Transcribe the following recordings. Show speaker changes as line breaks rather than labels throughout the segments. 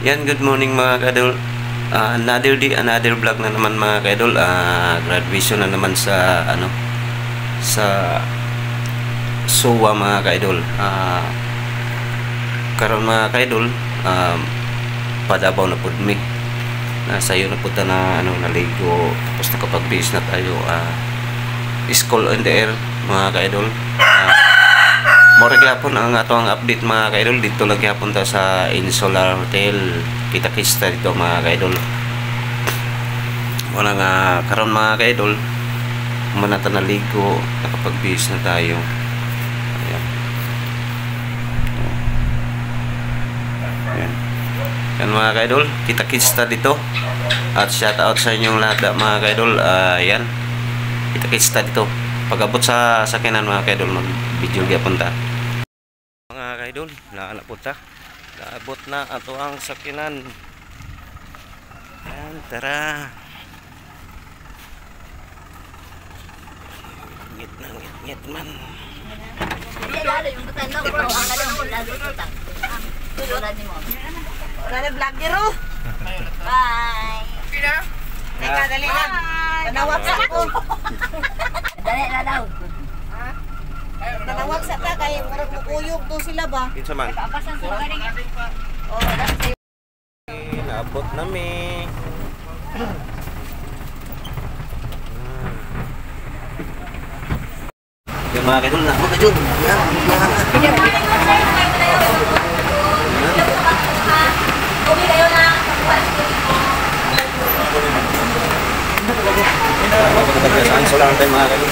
Yan, good morning mga ka-idol. Another day, another vlog na naman mga ka-idol. Graduation na naman sa sa SOA mga ka-idol. Karon mga ka-idol, padabaw na pud mi. Sayo na pud na naligo, tapos nakapag-base na tayo. School in the air mga ka-idol. More gyapon ang atong update mga ka-idol. Dito lang gyapon ta sa Insular Hotel. Kita-kits ta dito mga ka-idol. Wala nga karon mga ka-idol, muna ta naligo, nakapag-base na tayo. Ayan. Ayan. Yan mga ka-idol, kita-kits ta dito. At shout out sa inyong lahat mga ka-idol. Ayan. Kita-kits ta dito. Pag-abot sa sakinan mga ka-idol, mag-video gyapon ta. Mga ka-idol, naana po ta. Naabot na ato ang sakinan. Ayan, tara. Ngit man.
Lalo yung katanaw bro, ang alam mo lalo tutang. Tulad ni mo. Wala vlog diro. Bye. Pina? Teka, dali lang. Tanawag sa ako. Dali na daw. Tanawag sa ta kay murag mukuyog to sila ba?
Kinsa man?
Papasan sa galing. Oh,
naabot na mi. Yung mga ka-idol na, mga ka-idol. Saan solar tayo mga ka-idol?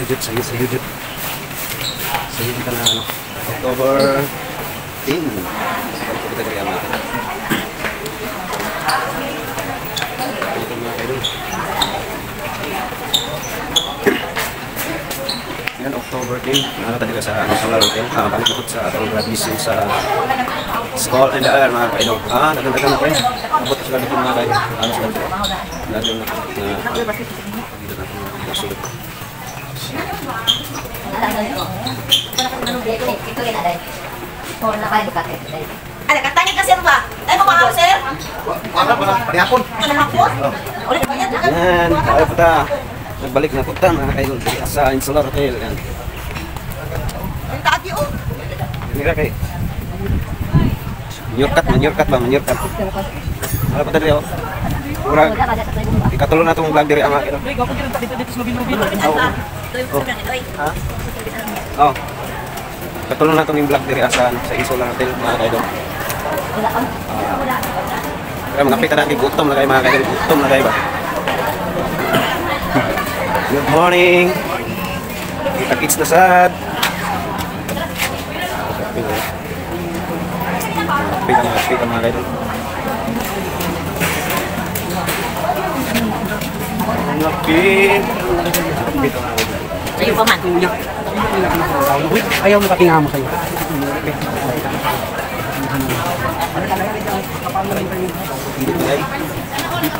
Sayudit ka na October 10. Kita kaya mga ito mga kaidol. Yan, October 10. Nakakatali ka sa Solar Hotel. Balik sa atong graduation sa School in the Air mga kaidol. Naganda-ganda na kayo. Abot sila dito mga kaidol. Sila dito. Natin na dito natin nasulit.
Ada katanya ka sir ba? Ay mo ba sir?
Wala pa parehapon.
Ulit ba yan?
Yan, kaya po ta. Nagbalik na po ta mga kaidol sa Insular Hotel. Yan.
Ang tagi oh.
Mira kay. Manyorkat ba? Wala pa tayo. Murag. Ikatulo na itong vlog diri ang akin. Oh. Katulong na itong vlog diri sa Insular Hotel mga kaidol. Kaya mga pita natin, gutom na kayo mga kaidol. Gutom na kayo ba? Good morning. Kita-kits na sad. Pita mga kaidol. Lapit.
Sa'yo pa man.
Ayaw makatinga mo sa'yo.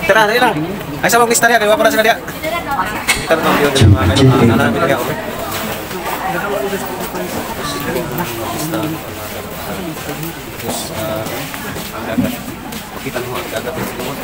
Tara, dali lang. Ay, sa mga istorya, kayo pa na sila diya. Kita na itong video din mga kayo. Nanamit kaya ako. Terus, agak kita mo agak semua.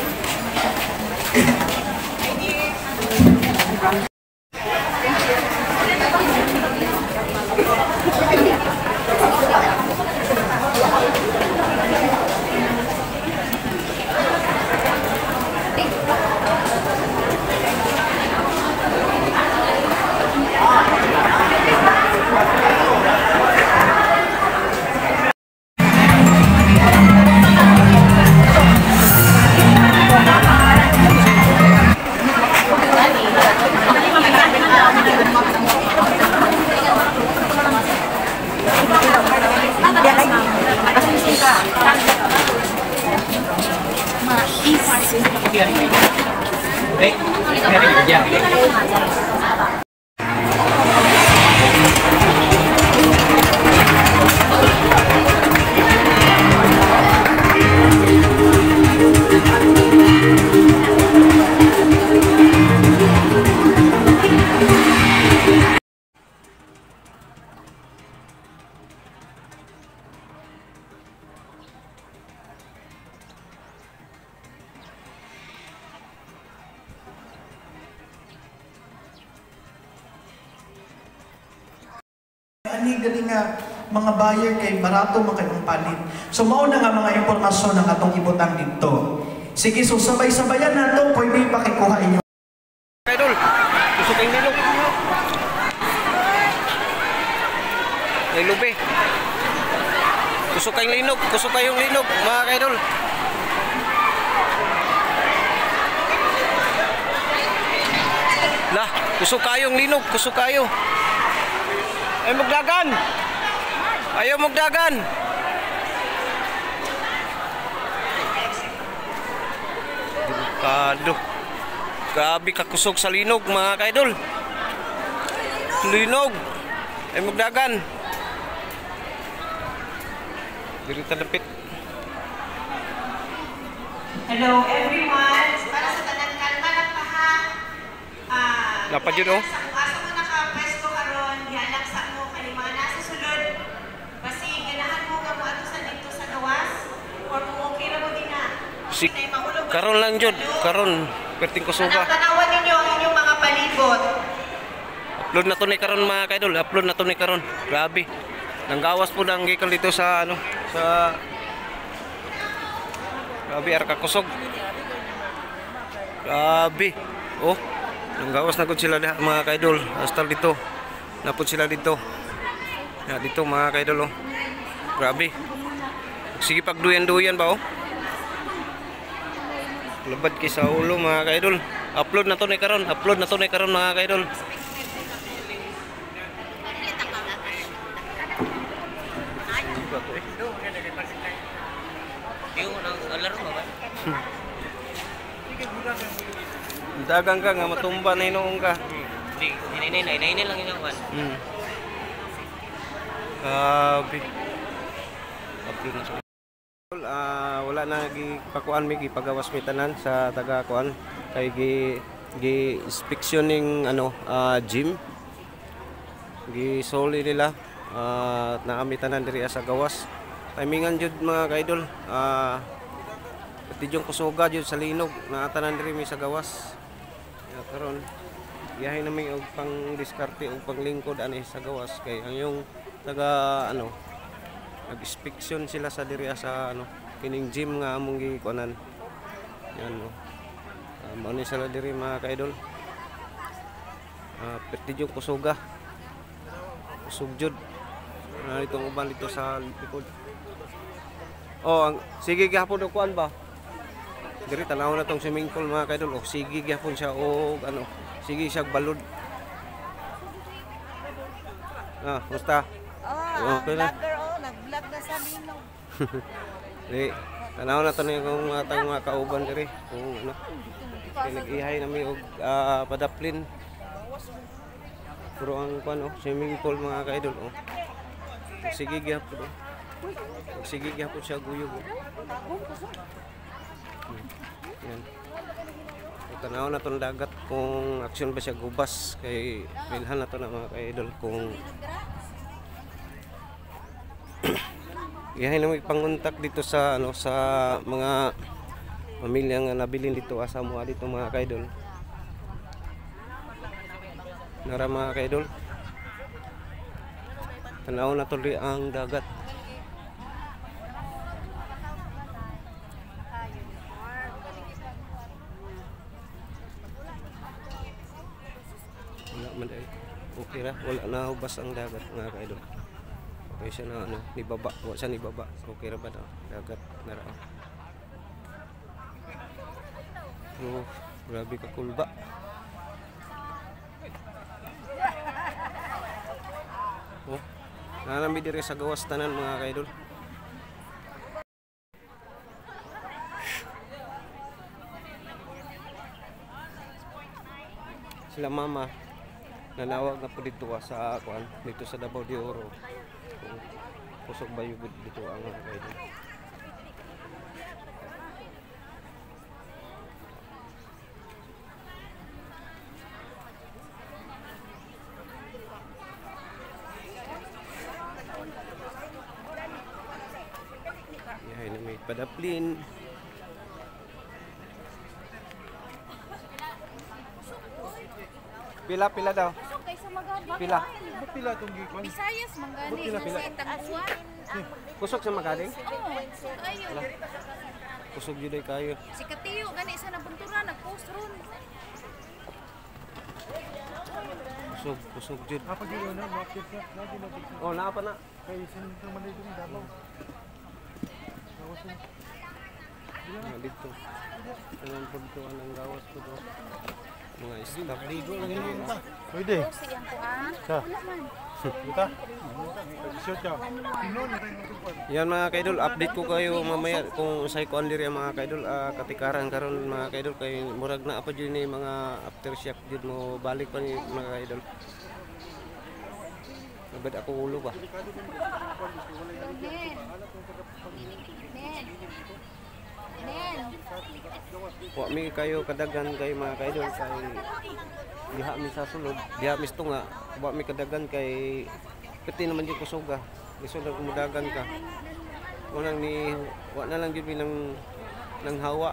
ini galing nga mga buyer kay barato man kayong palit. So mao na nga mga impormasyon ang atong ibutang dito. Sige, so sabay-sabayan nato, pwede pakikuha inyo.
Idol, gusto kayong linog. Linog eh. Gusto kayong linog, mga idol. Lah, gusto kayong linog, gusto kayo. Ay magdagan. Ayaw magdagan. Delikado. Grabe kakusog sa linog, mga kaidol. Linog. Ay magdagan. Diri tadapit.
Hello everyone. Para sa tanan kalma lang pa ha.
Napa jud oh.
Asa mo naka-pwesto karon, gihalak sa mo kani mga nasa sulod. Basi ganahan mo ka mo ato sa dito sa gawas or kung okay ra mo din na.
Si karon lang jud, karon perting kusuga.
Tanawan ninyo ang inyong mga palibot.
Upload na to ni karon, mga kaidol. Upload na to ni karon. Grabe. Nanggawas po nang gikan dito sa ano, sa grabe arka kusog. Grabe. Oh, nanggawas na gud sila mga kaidol. Hasta dito. Napud sila dito. Ya dito mga kaidol oh. Grabe. Sige pagduyan-duyan ba oh. Labad kay sa ulo mga kaidol. Upload na to ni karon. Upload na to ni karon mga kaidol. Dagang ka nga matumba na inoong ka.
Hinay lang yun ang
Grabe. Wala na gipakuan mi gipagawas mi tanan sa taga kuan kay gi inspeksyoning ano gym. Gi soli nila naami tanan diri sa gawas. Timingan jud mga kaidol. Pati yung kusuga jud sa linog na tanan diri mi sa gawas. Karon biyahe namin og pang diskarte og pang lingkod ani sa gawas kay ang yung taga ano nag-inspeksyon sila sa diri sa ano kining gym nga among gikuanan. Yan no. Mao ni sila diri mga kaidol. Pati yung kusuga. Kusog jud. Itong uban dito sa likod. Oh, sige gihapon og kuan ba? Diri tanaw na tong swimming pool mga kaidol. O sige gyapon siya og ano, sige siya balod. Musta? Okay na.
Nag-vlog na sa linog.
Di tanaw na to ni kung atang mga kauban diri kung ano. Kay nag-ihay nami og padaplin. Puro ang kuan swimming pool mga kaidol oh. Sige gyapon. Sige gyapon siya guyog. Yan. Tanaw na itong dagat kung aksyon ba siya gubas kay bilhan na ito na mga ka-idol kung yahin naman ipanguntak dito sa ano sa mga pamilya nga nabilin dito asa mo dito mga ka-idol. Nara mga ka-idol. Tanaw na tuloy ang dagat. Okay ra, wala na hubas ang dagat mga kaidol. Okay siya na ano, nibaba, wala siya nibaba. Okay ra ba na dagat na ra. Oh, grabe ka kulba. Oh, nanami diri sa gawas tanan mga kaidol. Sila mama nanawag na po dito sa kuan dito sa Davao de Oro. Pusog ba yung dito ang mga kaidol. Yahay na may padaplin. Pila daw.
Okay, sa mga
Pila.
Pila itong gikon?
Visayas, manggani.
Pila, pila.
Sa Tagpuan.
Kusog sa magaling?
Oo, kayo.
Kusog yun ay kayo.
Si Katiyo, gani sa nabuntura, nag-post ron.
Kusog jud.
Apa gino na? Bakit na? Lagi na dito.
Oh, naapa na.
Kaya sinintang maligo ng Davao. Gawas na.
Dito. Anong pagtuan ng gawas ko to? Mga staff.
Ligo lang yun ta. Pwede.
O, siyang kuan.
Sa?
Wala man.
Kita? Shoot ka. Pinon na tayo matupad.
Yan mga kaidol, update ko kayo mamaya kung say ko andir mga kaidol, katikaran karon mga kaidol kay murag na apa jud ni mga aftershock jud mo balik pa ni mga kaidol. Nabad ako ulo ba? Wa mi kayo kadagan kay mga kaidol kay diha mi sa sulod, diha mi tunga, wa mi kadagan kay pati naman jud kusuga. Gusto na kumudagan ka. Wa na lang jud nang hawa.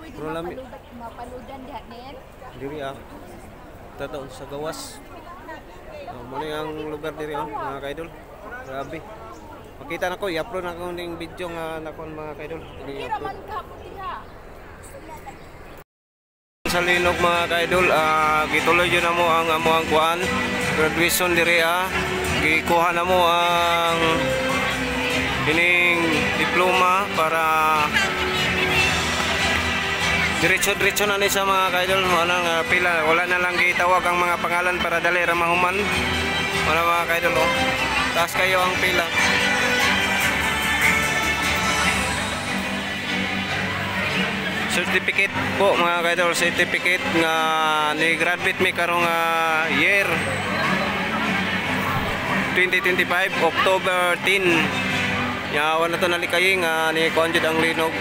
Pwede
Pero lami
mapaludan diha nen.
diri tataon sa gawas. Mo ang lugar diri mga kaidol. Grabe. Makita na ko, i-upload na ko ning video nga nakon mga kaidol.
Kiraman ka diha.
Sa linog mga kaidol, gituloy yun na mo ang amuang kuan graduation diri gikuha na mo ang ining diploma para diretso na ni sa mga kaidol. Wala na lang gitawag ang mga pangalan para dali ra mahuman. Wala mga kaidol, taas kayo ang pila. Certificate po mga kaidol, certificate nga ni graduate mi karong year 2025 October 10. Ya wala to nalikay nga ni konjud ang linog.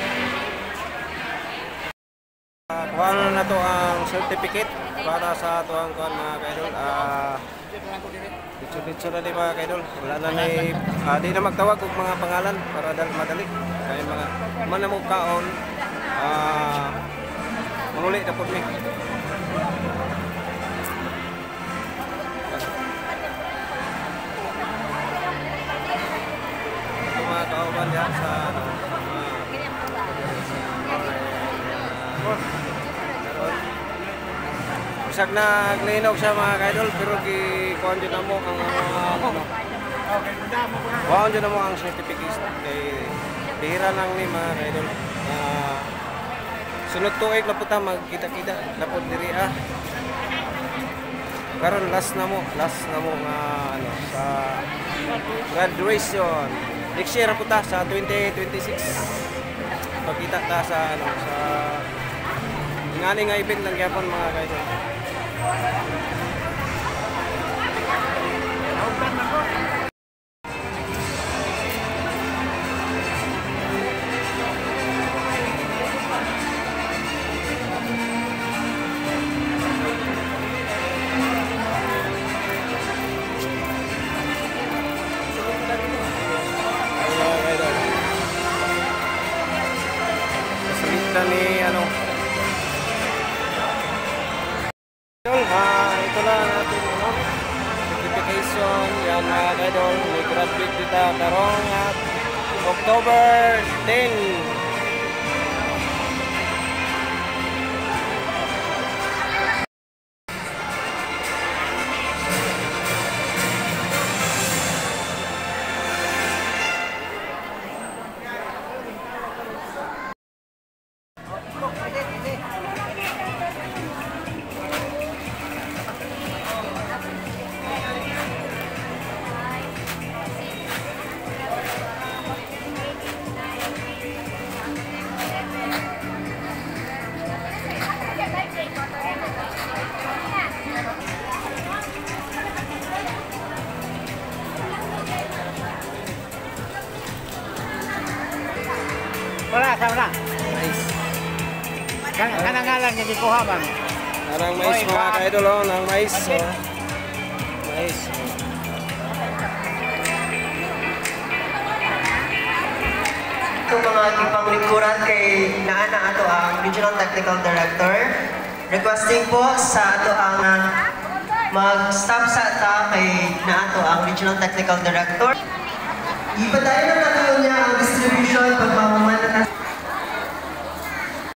Kuha na to ang certificate para sa ato ang kuan mga kaidol. Ditso na di mga kaidol. Wala na ni di na magtawag og mga pangalan para madali. Kaya mga manamog kaon manguli na po mi. Ito mga kauban yan sa bisag na naglinog siya mga kaidol pero gikuhan dyan na mo ang kuhan dyan na mo ang certificate kay bihira lang ni mga kaidol. Sunod tuig na po ta magkita-kita na po diri karon last na mo nga sa graduation next year po ta sa 2026 pagkita ta sa sa ngani nga event lang gyapon mga kaidol. Ni ito na natin certification yan mga kaidol, may graduate dito karong October 10.
Wala, wala.
Nice.
Kanang ngalan niya gikuha bang?
Nang mais mga kaidol, nang mais. Mais.
Ito mga ipanglingkuran kay Naana ato ang Regional Technical Director. Requesting po sa ato ang mag-stop sa ata kay naato ang Regional Technical Director. Ipadayon na nato niya ang distribution pagmamamana na